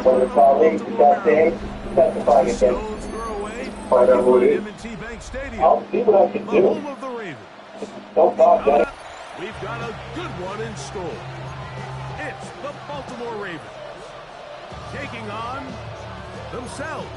When the colleagues got there, testifying against Stones throw away. find out who it is. M&T Bank Stadium. I'll see what I can The do. home of the Ravens. Don't talk Coming that. up, we've got a good one in store. It's the Baltimore Ravens taking on themselves.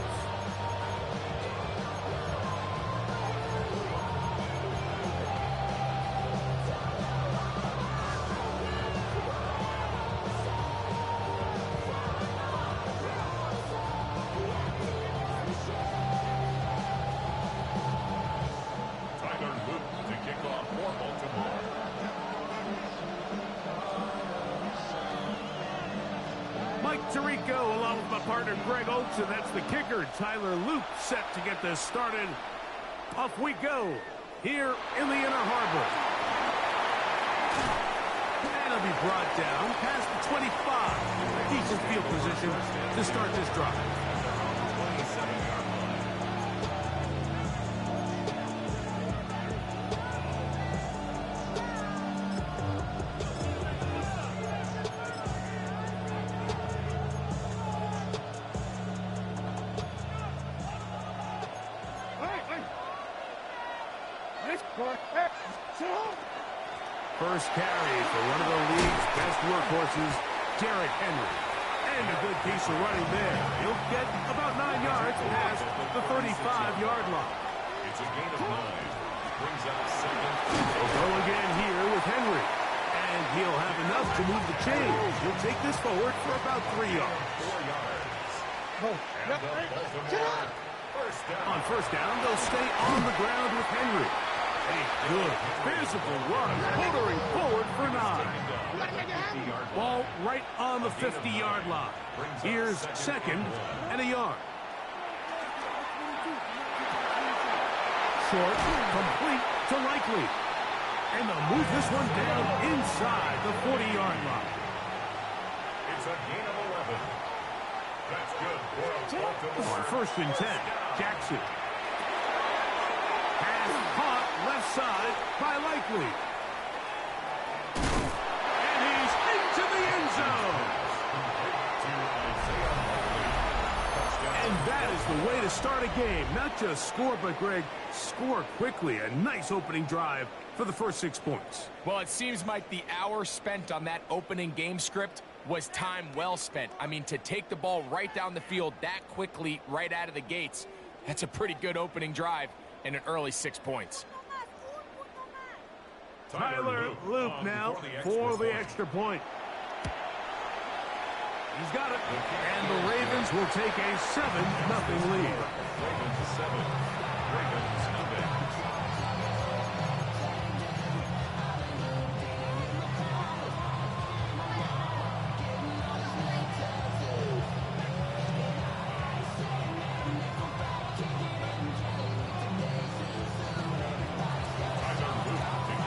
Tyler Luke to kick off for Baltimore. Mike Tirico along with my partner Greg Oates, and that's the kicker, Tyler Luke, set to get this started. Off we go here in the Inner Harbor. And it'll be brought down past the 25. Decent field position to start this drive. First carry for one of the league's best workhorses, Derrick Henry. And a good piece of running there. He'll get about 9 yards past the 35-yard line. It's a gain of 9. Brings up second. They'll go again here with Henry. And he'll have enough to move the chains. He'll take this forward for about 3 yards. 4 yards. And Baltimore first down. On first down, they'll stay on the ground with Henry. A good physical run, motoring forward for 9. Ball right on the 50-yard line. Here's second and a yard. Short, complete to Likely. And they'll move this one down inside the 40-yard line. It's a gain of 11. That's good for Baltimore. On first and 10, Jackson. Pass caught left side by Likely. And he's into the end zone. And that is the way to start a game. Not just score, but, Greg, score quickly. A nice opening drive for the first 6 points. Well, it seems like the hour spent on that opening game script was time well spent. I mean, to take the ball right down the field that quickly right out of the gates, that's a pretty good opening drive and an early 6 points. Tyler Luke now for the extra point. He's got it. And the Ravens will take a 7-0 lead. Ravens 7. Ravens nothing.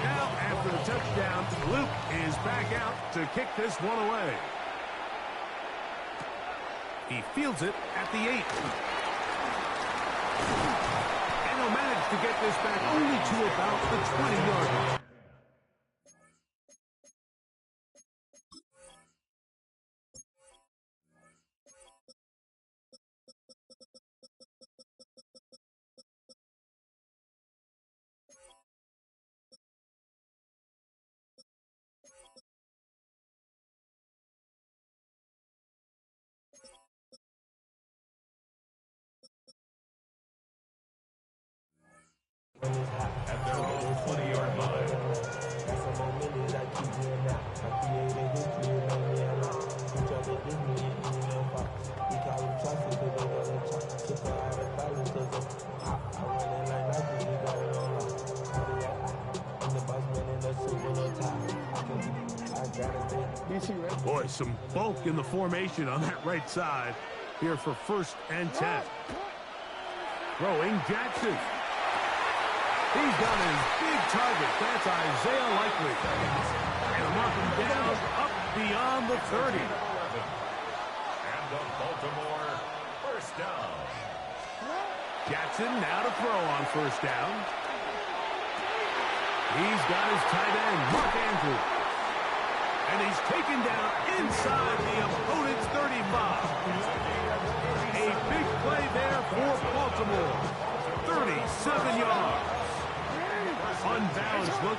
Now, after the touchdown, Luke is back out to kick this one away. He fields it at the 8. And he'll manage to get this back only to about the 20-yard line. At their own 20-yard line. Boy, some bulk in the formation on that right side here for first and 10. Throwing Jackson. He's got his big target. That's Isaiah Likely. And mark him down up beyond the 30. And the Baltimore first down. Jackson now to throw on first down. He's got his tight end, Mark Andrews. And he's taken down inside the opponent's 35.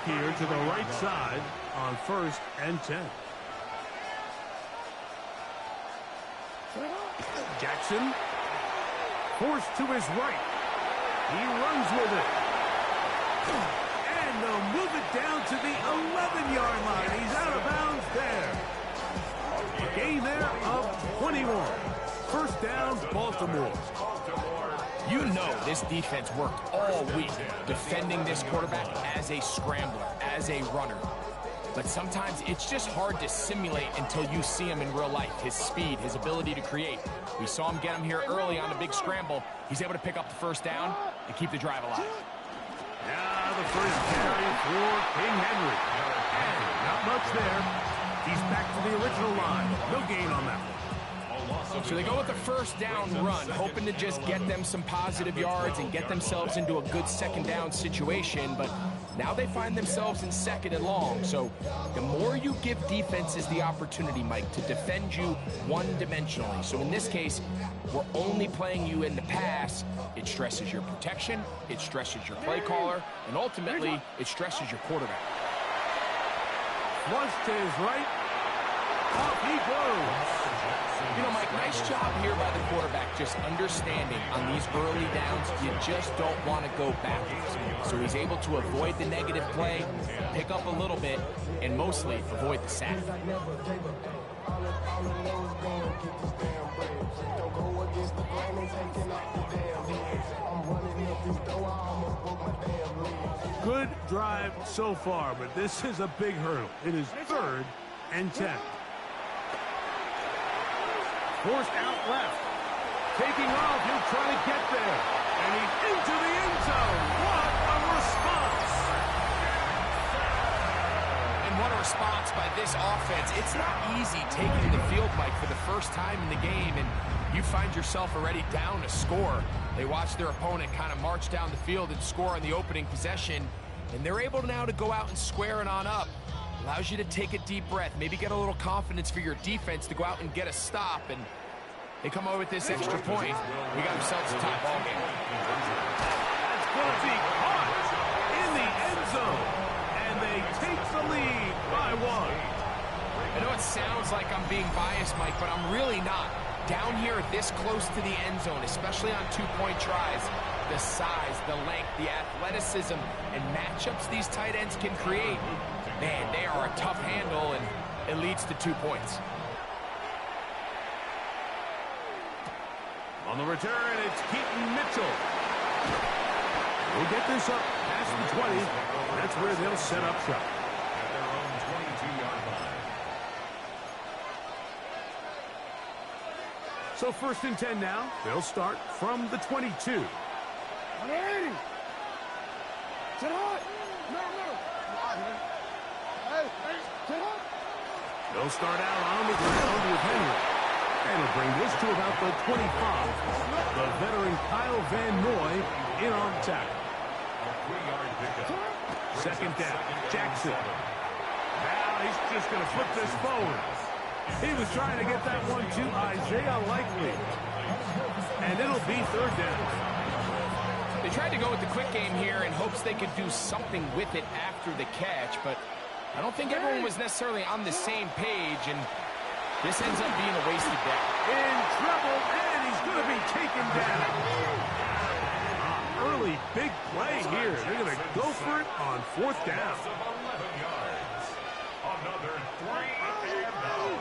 here to the right side on 1st and 10. Jackson forced to his right. He runs with it. And they'll move it down to the 11-yard line. He's out of bounds there. A gain there of 21. 1st down, Baltimore. You know this defense worked all week defending this quarterback as a scrambler, as a runner. But sometimes it's just hard to simulate until you see him in real life. His speed, his ability to create. We saw him get him here early on a big scramble. He's able to pick up the 1st down and keep the drive alive. Now the first carry for King Henry. And not much there. He's back to the original line. No gain on that one. So they go with the 1st down run, hoping to just get them some positive yards and get themselves into a good 2nd down situation. But now they find themselves in 2nd and long. So the more you give defenses the opportunity, Mike, to defend you one-dimensionally. So in this case, we're only playing you in the pass. It stresses your protection, it stresses your play caller, and ultimately, it stresses your quarterback. Flush to his right. Off he goes. You know, Mike, nice job here by the quarterback just understanding on these early downs, you just don't want to go backwards. So he's able to avoid the negative play, pick up a little bit, and mostly avoid the sack. Good drive so far, but this is a big hurdle. It is 3rd and 10. Forced out left. Taking off, he'll try to get there. And he's into the end zone. What a response! And what a response by this offense. It's not easy taking the field, Mike, for the first time in the game, and you find yourself already down a score. They watch their opponent kind of march down the field and score on the opening possession, and they're able now to go out and square it on up. Allows you to take a deep breath, maybe get a little confidence for your defense to go out and get a stop, and they come over with this extra point. We got ourselves a tie ball game. That's going to be caught in the end zone, and they take the lead by 1. I know it sounds like I'm being biased, Mike, but I'm really not. Down here this close to the end zone, especially on 2-point tries, the size, the length, the athleticism, and matchups these tight ends can create, man, they are a tough handle, and it leads to 2 points. On the return, it's Keaton Mitchell. We'll get this up past the 20. That's where they'll set up shop. At their own 22-yard line. So 1st and 10 now. They'll start from the 22. 180. Sit hot. No. Hey, sit hot. They'll start out on the ground with Henry. And he'll bring this to about the 25. The veteran Kyle Van Noy in on tackle. A 3-yard pickup. 2nd down, Jackson. Now he's just going to flip this forward. He was trying to get that one to Isaiah Likely. And it'll be 3rd down. They tried to go with the quick game here in hopes they could do something with it after the catch, but I don't think everyone was necessarily on the same page, and this ends up being a wasted down. In trouble, and he's going to be taken down. Early big play here. They're going to go for it on 4th down. Of 11 yards. Another 3 and out.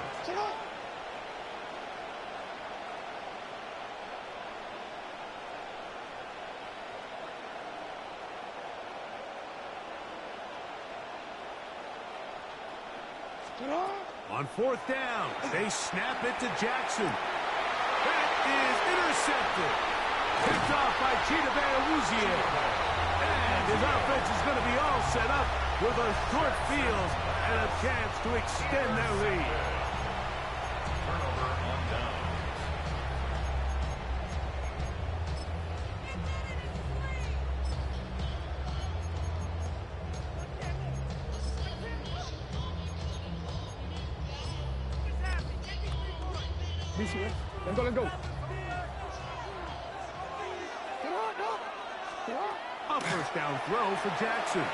On 4th down, they snap it to Jackson. That is intercepted. Picked off by Chidobe Awuzie. And his offense is going to be all set up with a short field and a chance to extend their lead. Turnover on down. Let's go. A 1st down throw for Jackson.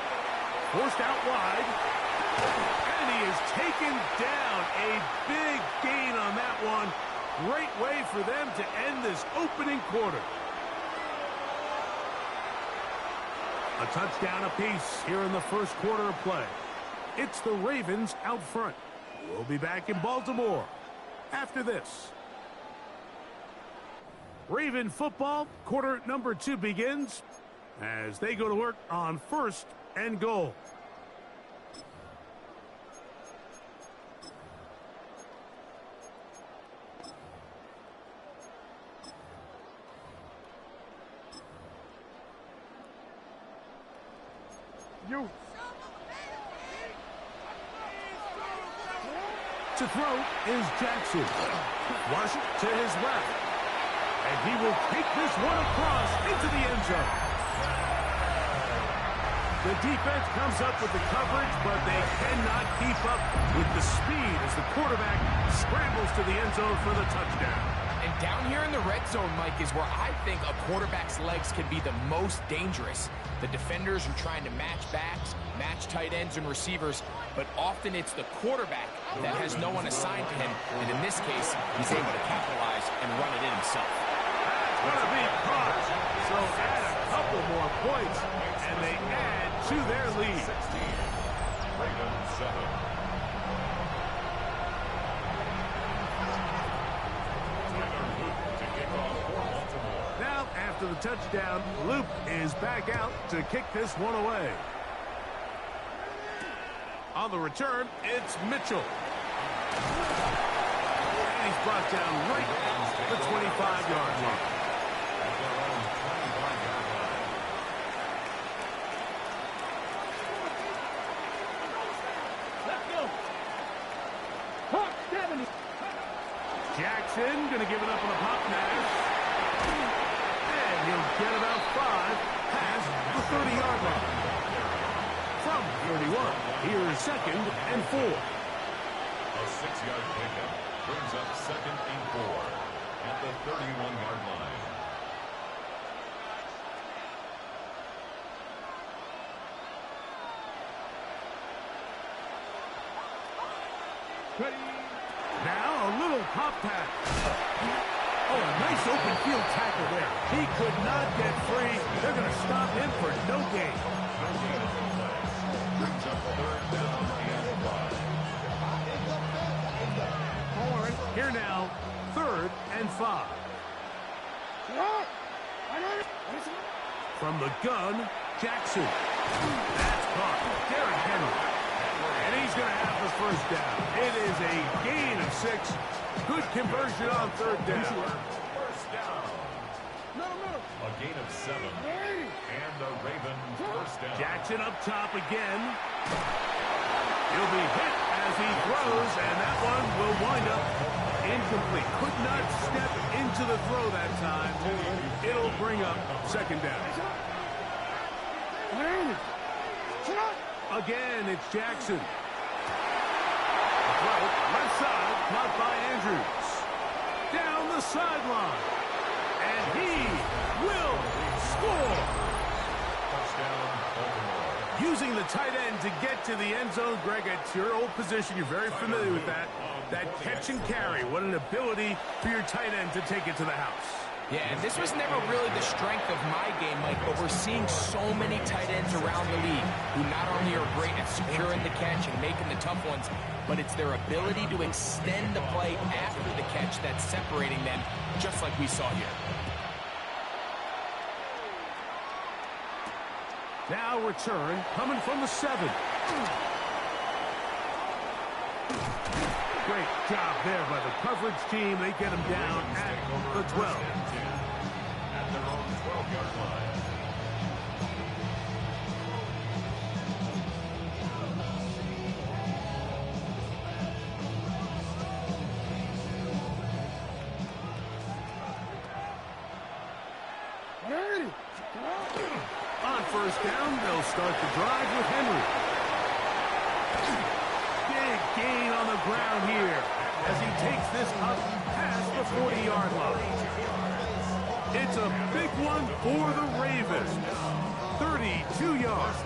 Forced out wide. And he is taken down. A big gain on that one. Great way for them to end this opening quarter. A touchdown apiece here in the first quarter of play. It's the Ravens out front. We'll be back in Baltimore after this. Raven football, quarter number 2 begins as they go to work on 1st and goal. You. To throw is Jackson. Rushed to his left. And he will take this one across into the end zone. The defense comes up with the coverage, but they cannot keep up with the speed as the quarterback scrambles to the end zone for the touchdown. And down here in the red zone, Mike, is where I think a quarterback's legs can be the most dangerous. The defenders are trying to match backs, match tight ends and receivers, but often it's the quarterback that has no one assigned to him, and in this case, he's able to capitalize and run it in himself. That's going to be caught. So add a couple more points, and they add to their lead. 16. Ravens 7. Now, after the touchdown, Luke is back out to kick this one away. On the return, it's Mitchell. And he's brought down right at the 25-yard line. Jackson going to give it up on a pop pass. And he'll get about 5 past the 30-yard line. From 31, here's 2nd and 4. A 6-yard pickup brings up 2nd and 4 at the 31-yard line. Ready. Now a little pop pass. Oh, a nice open field tackle there. He could not get free. They're going to stop him for no gain. Brings up 3rd down and 5. Horn here now, 3rd and 5. From the gun, Jackson. That's caught. Derrick Henry. And he's going to have the 1st down. It is a gain of 6. Good conversion on 3rd down. 1st down. A gain of 7. And the Ravens 1st down. Jackson up top again. He'll be hit as he throws, and that one will wind up incomplete. Could not step into the throw that time. It'll bring up 2nd down. Again, it's Jackson. Throw, left side, caught by Andrews. Down the sideline. And he will score. Touchdown, Baltimore. Using the tight end to get to the end zone, Greg, it's your old position. You're very familiar with that. That catch and carry. What an ability for your tight end to take it to the house. Yeah, and this was never really the strength of my game, Mike, but we're seeing so many tight ends around the league who not only are great at securing the catch and making the tough ones, but it's their ability to extend the play after the catch that's separating them, just like we saw here. Now return coming from the 7. Great job there by the coverage team. They get him down at the 12. At their own 12-yard line. On 1st down, they'll start the drive with Henry. Big gain on the ground here as he takes this up past the 40-yard line. It's a big one for the Ravens. 32 yards.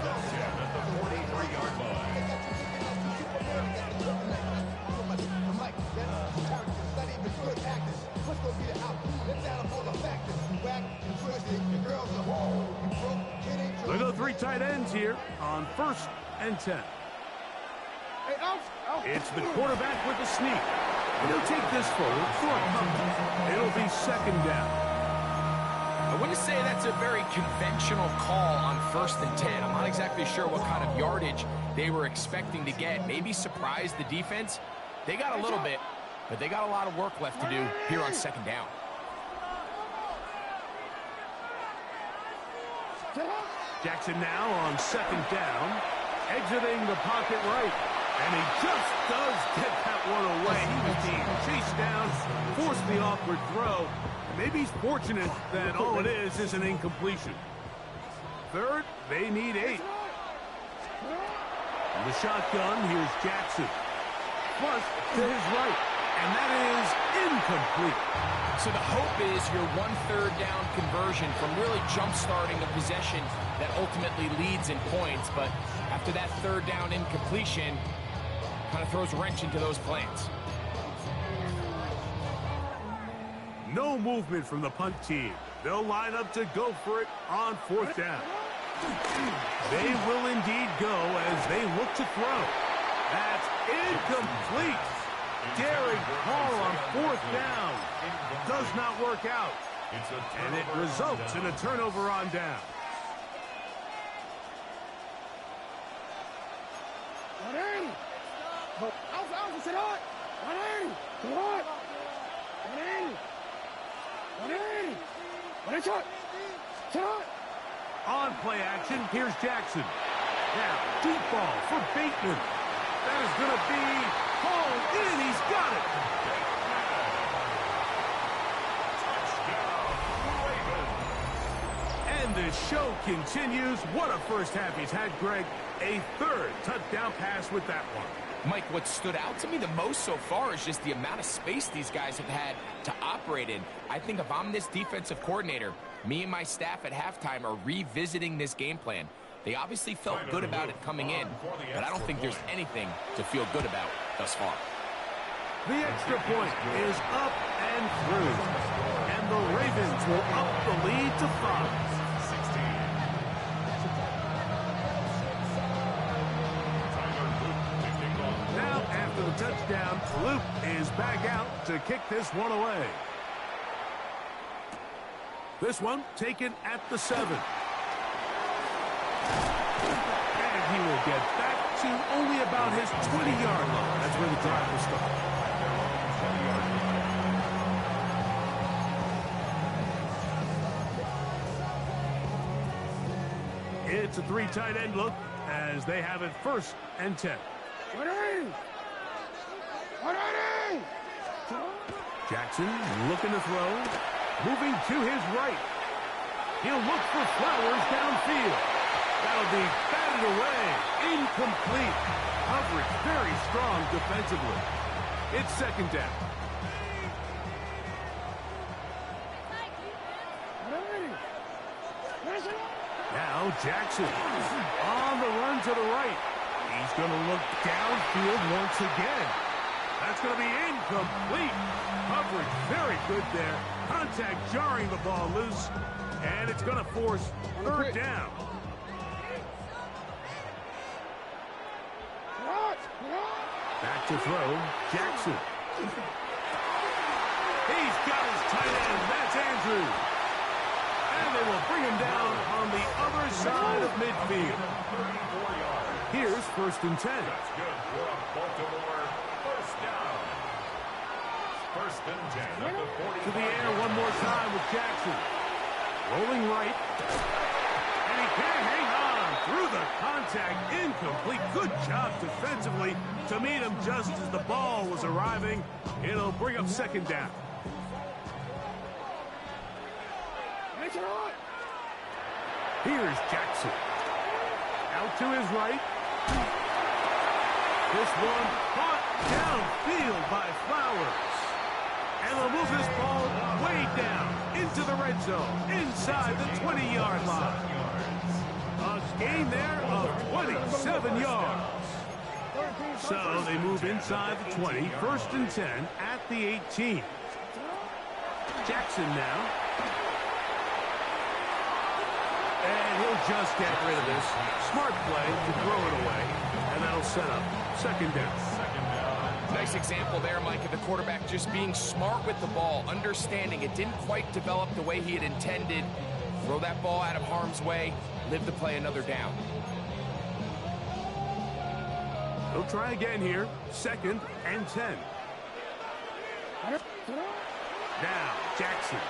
23-yard line. They go three tight ends here on 1st and 10. Hey, out. It's the quarterback with the sneak. And he'll take this forward for a punt. It'll be 2nd down. I wouldn't say that's a very conventional call on 1st and 10. I'm not exactly sure what kind of yardage they were expecting to get. Maybe surprise the defense. They got a little bit, but they got a lot of work left to do here on 2nd down. Jackson now on 2nd down, exiting the pocket right. And he just does get that one away. He was being chased down, forced the awkward throw. Maybe he's fortunate that all it is an incompletion. 3rd, they need 8. In the shotgun, here's Jackson. Flush to his right, and that is incomplete. So the hope is your 1/3 down conversion from really jump-starting a possession that ultimately leads in points. But after that 3rd down incompletion, kind of throws a wrench into those plans. No movement from the punt team. They'll line up to go for it on 4th down. They will indeed go as they look to throw. That's incomplete. Daring call on 4th down. Does not work out. And it results in a turnover on down. On play action, here's Jackson. Now, deep ball for Bateman. That is going to be hauled in. He's got it. And the show continues. What a first half he's had, Greg. A 3rd touchdown pass with that one. Mike, what stood out to me the most so far is just the amount of space these guys have had to operate in. I think if I'm this defensive coordinator, me and my staff at halftime are revisiting this game plan. They obviously felt good about it coming in, but I don't think there's anything to feel good about thus far. The extra point is up and through. And the Ravens will up the lead to 5. Now, after the touchdown, Luke is back out to kick this one away. This one taken at the 7. And he will get back to only about his 20-yard line. That's where the drive will start. It's a 3 tight end look as they have it 1st and 10. Jackson looking to throw, moving to his right. He'll look for Flowers downfield. That'll be batted away, incomplete. Coverage very strong defensively. It's 2nd down. Now Jackson on the run to the right. He's going to look downfield once again. That's going to be incomplete. Coverage very good there. Contact jarring the ball loose. And it's going to force 3rd down. Back to throw, Jackson. He's got his tight end. That's Andrews. And they will bring him down on the other side of midfield. Here's 1st and 10. That's good for a Baltimore 1st down. 1st and 10 at the 40. To the air one more time with Jackson. Rolling right. And he can't hang on through the contact. Incomplete. Good job defensively to meet him just as the ball was arriving. It'll bring up 2nd down. Here's Jackson. Out to his right. This one caught downfield by Flowers. And they'll move this ball way down into the red zone, inside the 20-yard line. A gain there of 27 yards. So they move inside the 20, 1st and 10 at the 18. Jackson now. And he'll just get rid of this. Smart play to throw it away. And that'll set up 2nd down. Nice example there, Mike, of the quarterback just being smart with the ball, understanding it didn't quite develop the way he had intended. Throw that ball out of harm's way, live to play another down. He'll try again here. 2nd and 10. Now, Jackson.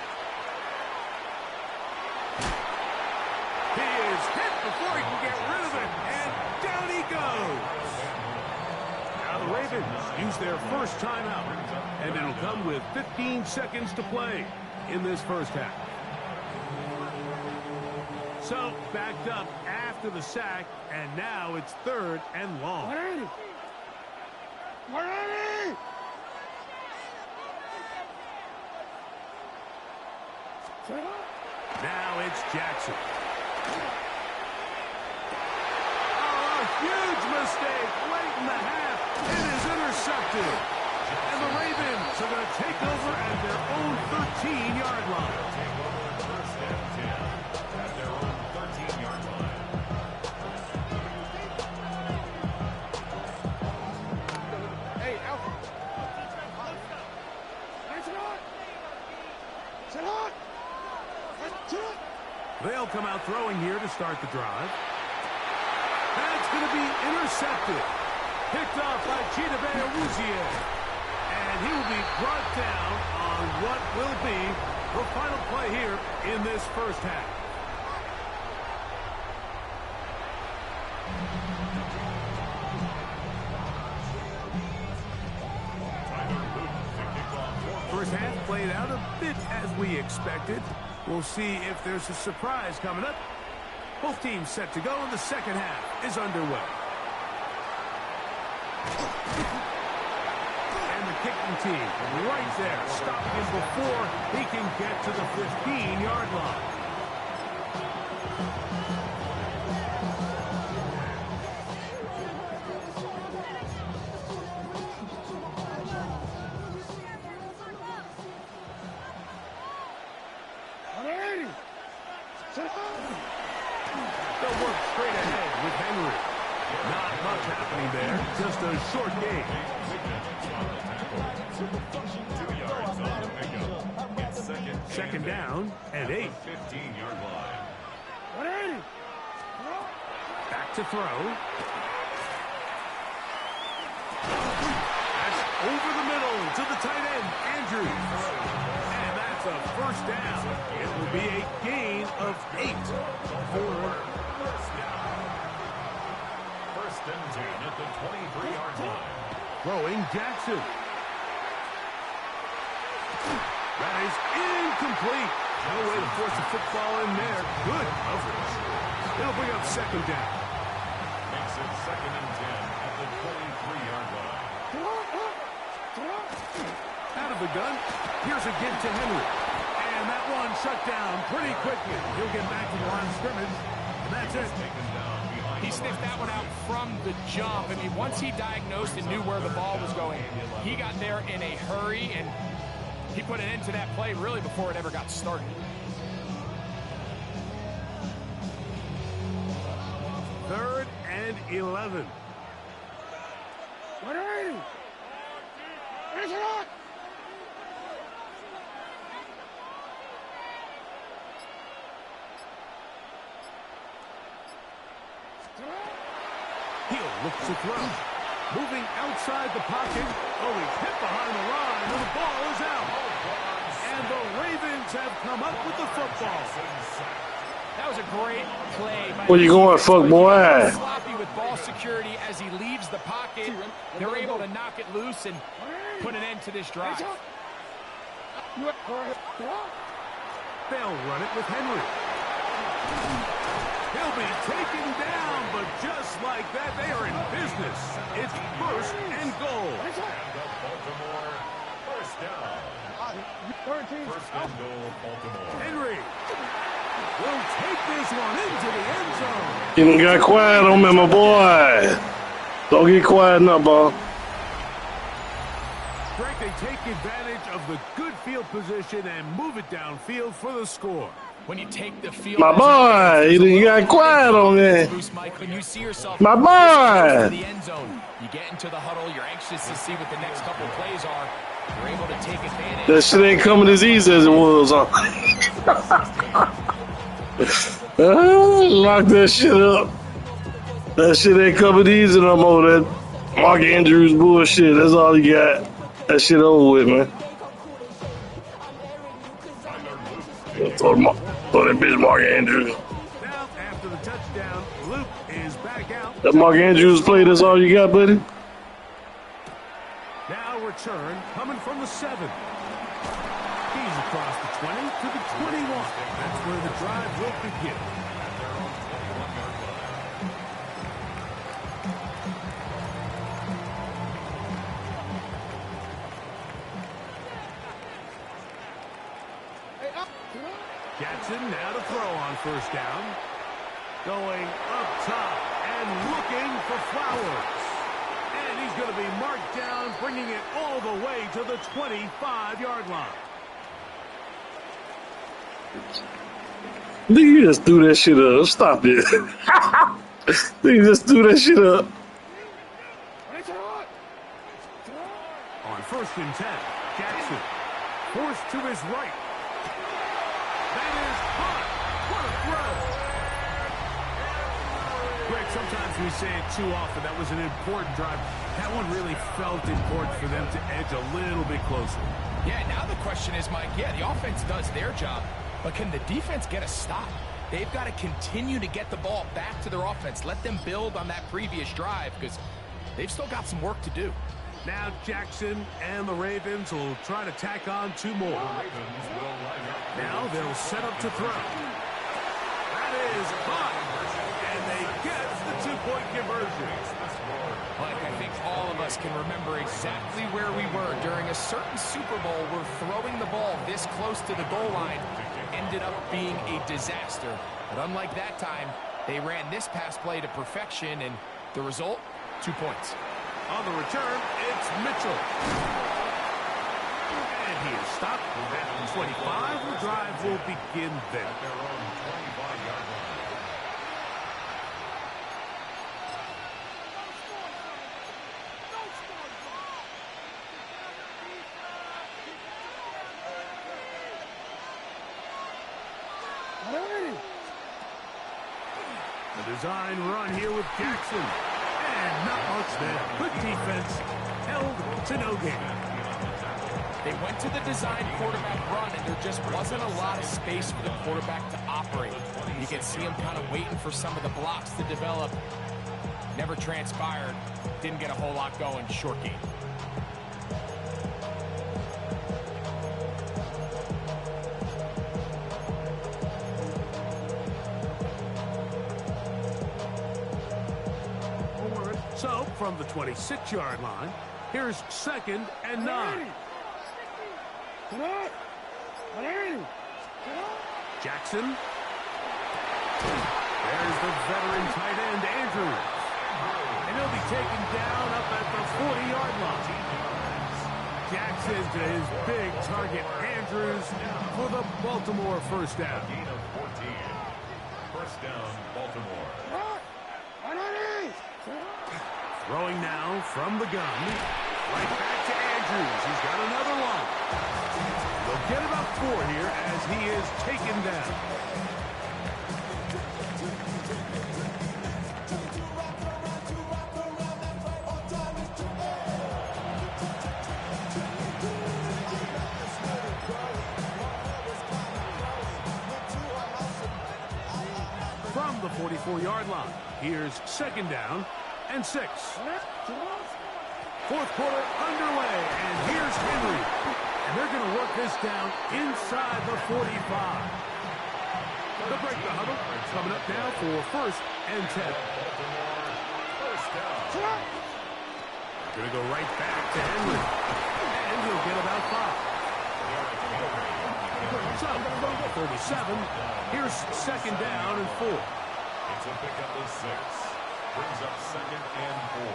He is hit before he can get rid of it, and down he goes. Now the Ravens use their first timeout, and it'll come with 15 seconds to play in this first half. So, backed up after the sack, and now it's 3rd and long. Now it's Jackson. Oh, a huge mistake late in the half. It is intercepted. And the Ravens are going to take over at their own 13-yard line. First and 10 at their own 13-yard line. Hey, Alpha. Sit on. They'll come out throwing here to start the drive. That's going to be intercepted. Picked off by Chidobe Awuzie. And he will be brought down on what will be the final play here in this first half. First half played out a bit as we expected. We'll see if there's a surprise coming up. Both teams set to go, and the second half is underway. And the kicking team right there, stopping him before he can get to the 15-yard line. They'll work straight ahead with Henry. Not much happening there, just a short game. 2 yards on the pickup. It's 2nd down and 8. 15-yard line. Back to throw. That's over the middle to the tight end, Andrews. And that's a first down. It will be a gain of 8 for First and 10 at the 23-yard line. throwing Jackson. That is incomplete. No way to force the football in there. Good coverage. It'll bring up 2nd down. Makes it 2nd and 10 at the 23-yard line. Out of the gun. Here's a give to Henry. And that one shut down pretty quickly. He'll get back to the line of scrimmage. And that's it. Taken down behind. He sniffed that one out from the jump. I mean, once he diagnosed and knew where the ball was going, he got there in a hurry, and he put an end to that play really before it ever got started. Third and 11. He'll look to throw. Moving outside the pocket. Oh, he's hit behind the line, and the ball is out. And the Ravens have come up with the football. That was a great play. Where you going, fuck boy? Sloppy with ball security as he leaves the pocket. They're able to knock it loose and put an end to this drive. They'll run it with Henry. He'll be taken down, but just like that, they are in business. It's 1st and goal. And the Baltimore first down. First and goal, Baltimore. Henry. will take this one into the end zone. You done got quiet on me, my boy. Don't get quiet now, ball. Greg, they take advantage of the good field position and move it downfield for the score. When you take the field, My boy, you got quiet on me. Mike, when you see yourself My this boy. close to the end zone, you get into the huddle, you're anxious to see what the next couple plays are. You're able to take advantage. That shit ain't coming as easy as it was, huh? Lock that shit up. That shit ain't coming easy no more. That Mark Andrews bullshit. That's all you got. That shit over with, man. Throw that bitch Mark Andrews. Now, after the touchdown, Luke is back out. That Mark Andrews play, that's all you got, buddy? Now return coming from the 7. He's across the 20 to the 21. That's where the drive will begin. Jackson now to throw on first down. Going up top and looking for Flowers. And he's going to be marked down, bringing it all the way to the 25-yard line. Nigga, you just threw that shit up. Stop it. Nigga just threw that shit up. On first and 10, Jackson forced to his right. That is hot. What a throw. Greg, sometimes we say it too often. That was an important drive. That one really felt important for them to edge a little bit closer. Yeah, now the question is, Mike, yeah, the offense does their job, but can the defense get a stop? They've got to continue to get the ball back to their offense. Let them build on that previous drive because they've still got some work to do. Now Jackson and the Ravens will try to tack on 2 more. Now they'll set up to throw. That is hot. And they get the 2-point conversion. Mike, I think all of us can remember exactly where we were during a certain Super Bowl where throwing the ball this close to the goal line ended up being a disaster. But unlike that time, they ran this pass play to perfection, and the result, 2 points. On the return, it's Mitchell. And he is stopped at the 25. The drive will begin there. Their own 25-yard line. The design run here with Jackson. And not much there. Good defense. Held to no gain. They went to the design quarterback run, and there just wasn't a lot of space for the quarterback to operate. You can see him kind of waiting for some of the blocks to develop. Never transpired. Didn't get a whole lot going. Short game. So, from the 26-yard line, here's 2nd and 9. Jackson. There's the veteran tight end, Andrews. And he'll be taken down up at the 40-yard line. Jackson to his big target, Andrews, for the Baltimore first down. Gain of 14. First down, Baltimore. Throwing now from the gun. Right back to Andrews. He's got another one. They'll get about 4 here as he is taken down. From the 44-yard line, here's 2nd down and 6. Fourth quarter underway, and here's Henry. And they're going to work this down inside the 45. They'll break the huddle. Coming up now for 1st and 10. Going to go right back to Henry. And he'll get about 5. So, 37. Here's second down and 4. It's a pickup of 6. Brings up second and 4.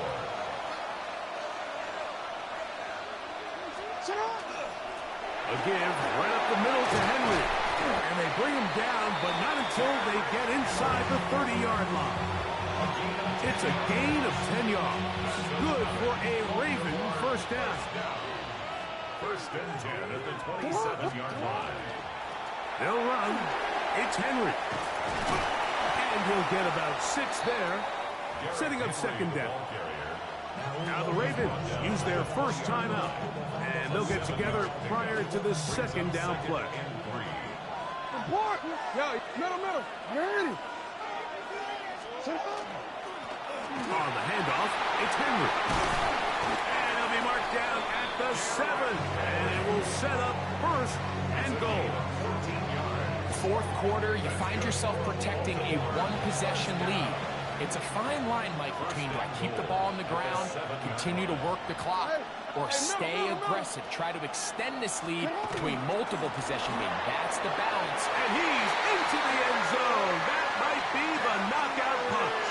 A give right up the middle to Henry. And they bring him down, but not until they get inside the 30-yard line. It's a gain of 10 yards. Good for a Raven first down. First and 10 at the 27-yard line. They'll run. It's Henry. And he'll get about 6 there, setting up second down. Now the Ravens use their first timeout, and they'll get together prior to the second down play. Yeah, middle. Ready. On the handoff, it's Henry. And he'll be marked down at the 7. And it will set up first and goal. Fourth quarter, you find yourself protecting a one-possession lead. It's a fine line, Mike, between do I keep the ball on the ground, continue to work the clock, or stay aggressive, try to extend this lead to a multiple possession game. That's the balance. And he's into the end zone. That might be the knockout punch.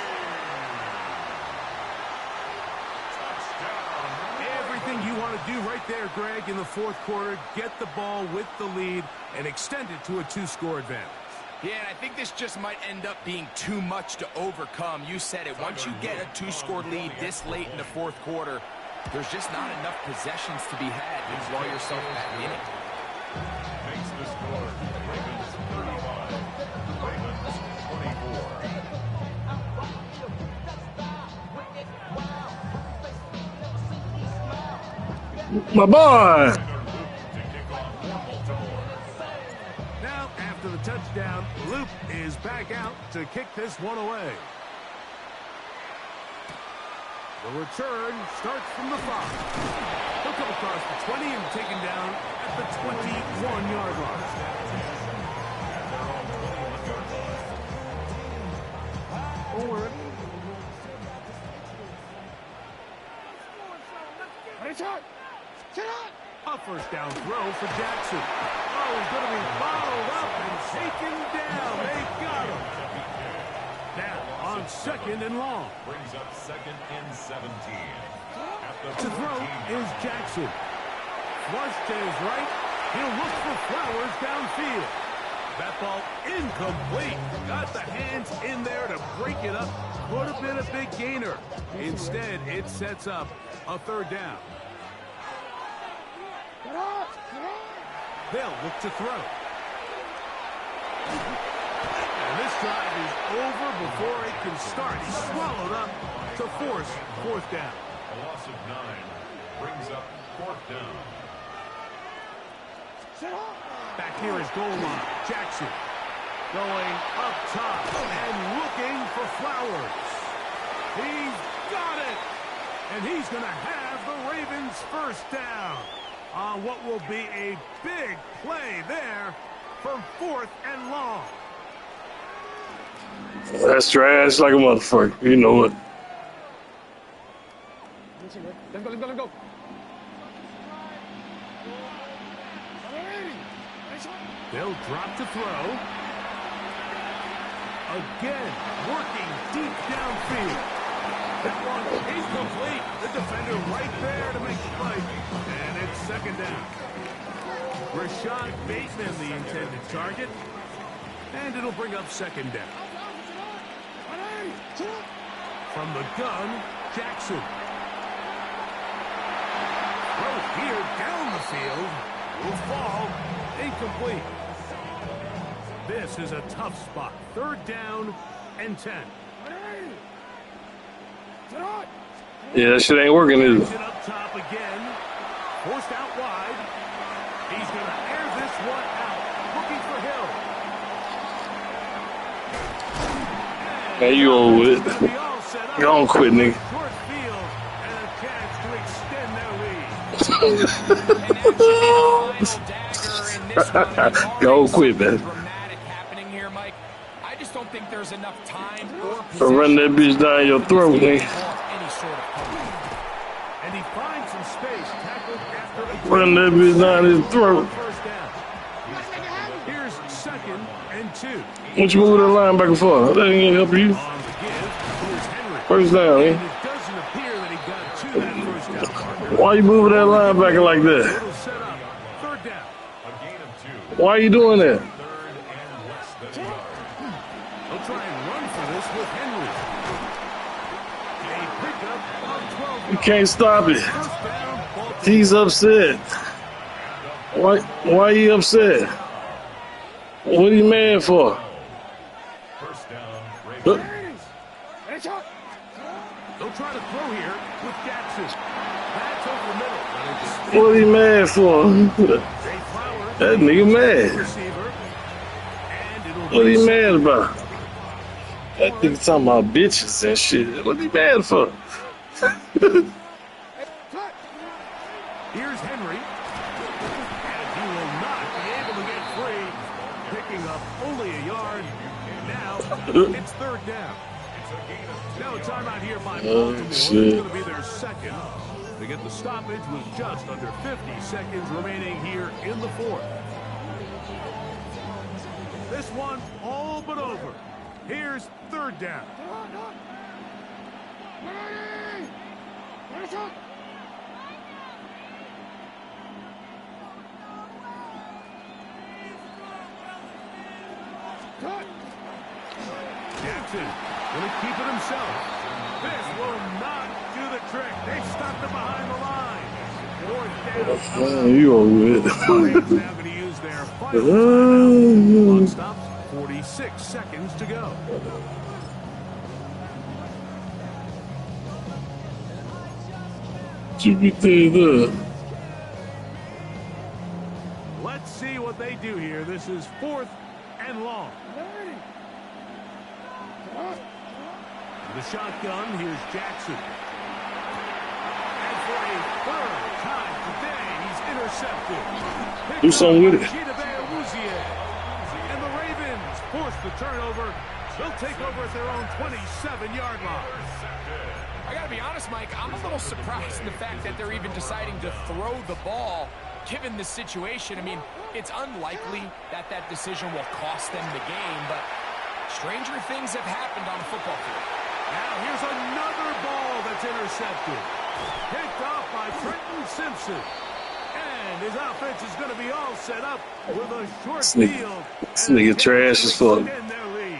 Everything you want to do right there, Greg, in the fourth quarter, get the ball with the lead and extend it to a 2-score advantage. Yeah, and I think this just might end up being too much to overcome. You said it. Once you get a 2-score lead this late in the fourth quarter, there's just not enough possessions to be had to draw yourself back in it. Makes the score Ravens 35, Ravens 24. My boy. Now, after the touchdown, Loop is back out to kick this one away. The return starts from the 5. He'll come across the 20 and taken down at the 21-yard line. Over it. A first down throw for Jackson. Oh, he's going to be followed up and taken down. They got him. Now, on second and long. Brings up second and 17. To throw is Jackson. Flush to his right. He'll look for Flowers downfield. That ball incomplete. Got the hands in there to break it up. Could have been a big gainer. Instead, it sets up a third down. They'll look to throw. And this drive is over before it can start. He's swallowed up to force fourth down. A loss of 9 brings up fourth down. Back here is goal line. Jackson going up top and looking for Flowers. He's got it. And he's going to have the Ravens first down on what will be a big play there from fourth and long. That's trash like a motherfucker. You know it. Let's go. They'll drop to throw. Again, working deep downfield. That one incomplete. The defender right there to make the play. And it's second down. Rashad Bateman, the intended target. And it'll bring up second down. From the gun, Jackson. Throw here down the field. Will fall. Incomplete. This is a tough spot. Third down and 10. Yeah, that shit ain't working, is it? It up top again. Forced out wide. He's going to air this one out. Looking for Hill. Man, you old with it. Be all set up. Don't quit, nigga. Short field and a chance to extend their lead. Go quit, man. Dramatic happening here, Mike. I just don't think there's enough time or So run that bitch down your throat, nigga. any sort of coverage. And he finds some space. Tackled after a Run that bitch down his throat. first down. second and 2. What you moving that linebacker for? That ain't gonna help you. On the give, here's Henry. First down, And eh? it doesn't appear that he got to that first down marker. Why you moving that linebacker like that? It'll set up third down. A gain of 2. Why you doing that? Third and less than a yard. They'll try and run for this with Henry. A pickup of 12 You can't stop it. First down, Baltimore. He's upset. Why he upset? What he mad for? First down, Look, Ravens. They'll try to throw here with Jackson. That's over the middle. what he mad for? Jay Flowers, That nigga mad. receiver. And it'll What be he mad about? That nigga talking about bitches and shit. What he mad for? Here's Henry. And he will not be able to get free. Picking up only a yard. Now it's third down. Now a timeout here by Baltimore. It's shit. going to be their second. To get the stoppage with just under 50 seconds remaining here in the fourth. This one all but over. Here's third down. Jackson going to keep it himself. This will not do the trick. They stopped it behind the line. Fourth down. Man, you over it. Lions now going to use their final timeout. Clock stops. 46 seconds to go. You be there. Let's see what they do here. This is fourth and long. The shotgun, here's Jackson. And for a third time today, he's intercepted. Do something with it. And the Ravens force the turnover. They'll take over at their own 27-yard line. I gotta be honest, Mike, I'm a little surprised in the fact that they're even deciding to throw the ball given the situation. I mean, it's unlikely that that decision will cost them the game, but stranger things have happened on a football field. Now here's another ball that's intercepted. Picked off by Trenton Simpson. And his offense is going to be all set up with a short field. This nigga trash as fuck. Extend their lead.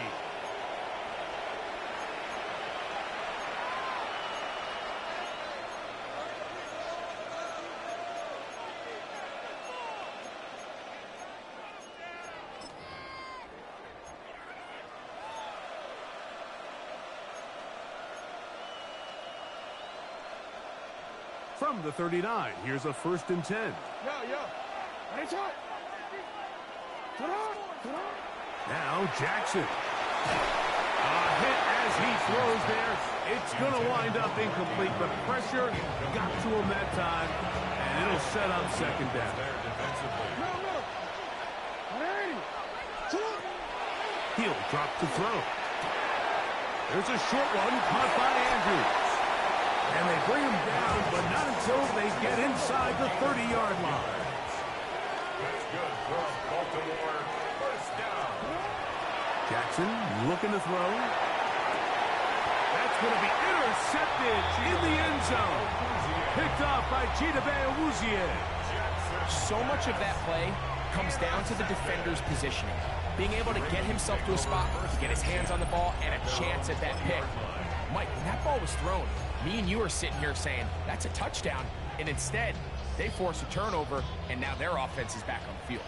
From the 39, here's a 1st and 10. Now Jackson. A hit as he throws there. It's going to wind up incomplete. The pressure got to him that time, and it'll set up second down. He'll drop to throw. There's a short one caught by Andrews. And they bring him down, but not until they get inside the 30-yard line. That's good from Baltimore. First down. Jackson looking to throw. That's going to be intercepted in the end zone. Picked off by Chidobe Awuzie. So much of that play comes down to the defender's positioning. Being able to get himself to a spot, to get his hands on the ball, and a chance at that pick. Mike, when that ball was thrown, me and you are sitting here saying, that's a touchdown. And instead, they force a turnover, and now their offense is back on the field.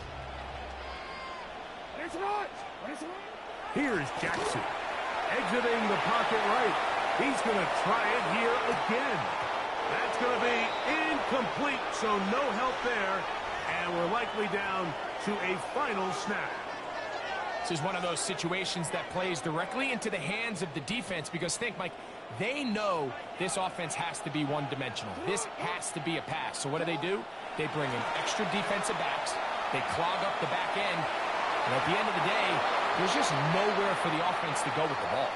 Here's Jackson. Exiting the pocket right. He's going to try it here again. That's going to be incomplete, so no help there. And we're likely down to a final snap. This is one of those situations that plays directly into the hands of the defense because think, Mike, they know this offense has to be one-dimensional. This has to be a pass. So what do? They bring in extra defensive backs. They clog up the back end. And at the end of the day, there's just nowhere for the offense to go with the ball.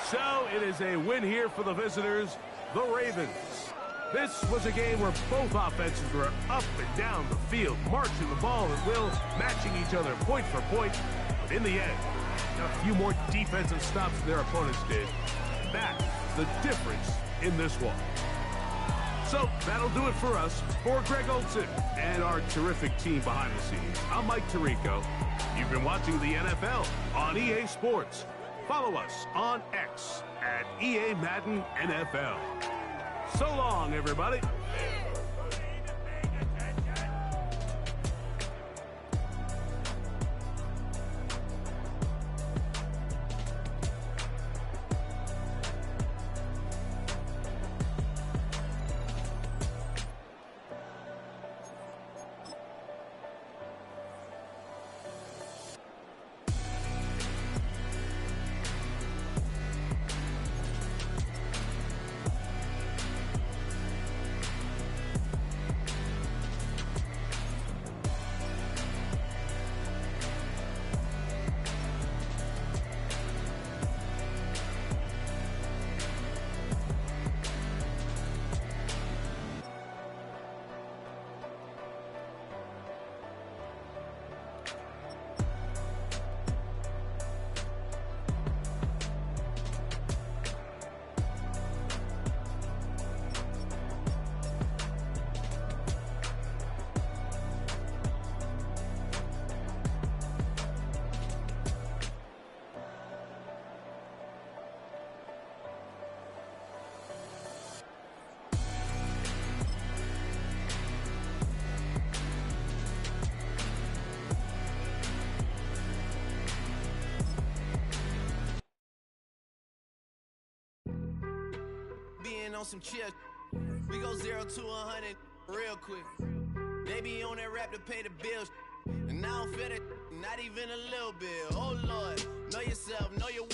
So it is a win here for the visitors, the Ravens. This was a game where both offenses were up and down the field, marching the ball at will, matching each other point for point. But in the end, a few more defensive stops than their opponents did. That's the difference in this one. So that'll do it for us. For Greg Olson and our terrific team behind the scenes, I'm Mike Tirico. You've been watching the NFL on EA Sports. Follow us on X at EA Madden NFL. So long, everybody. On some chill, we go 0 to 100 real quick. They be on that rap to pay the bills, and I don't feel it, not even a little bit. Oh Lord, know yourself, know your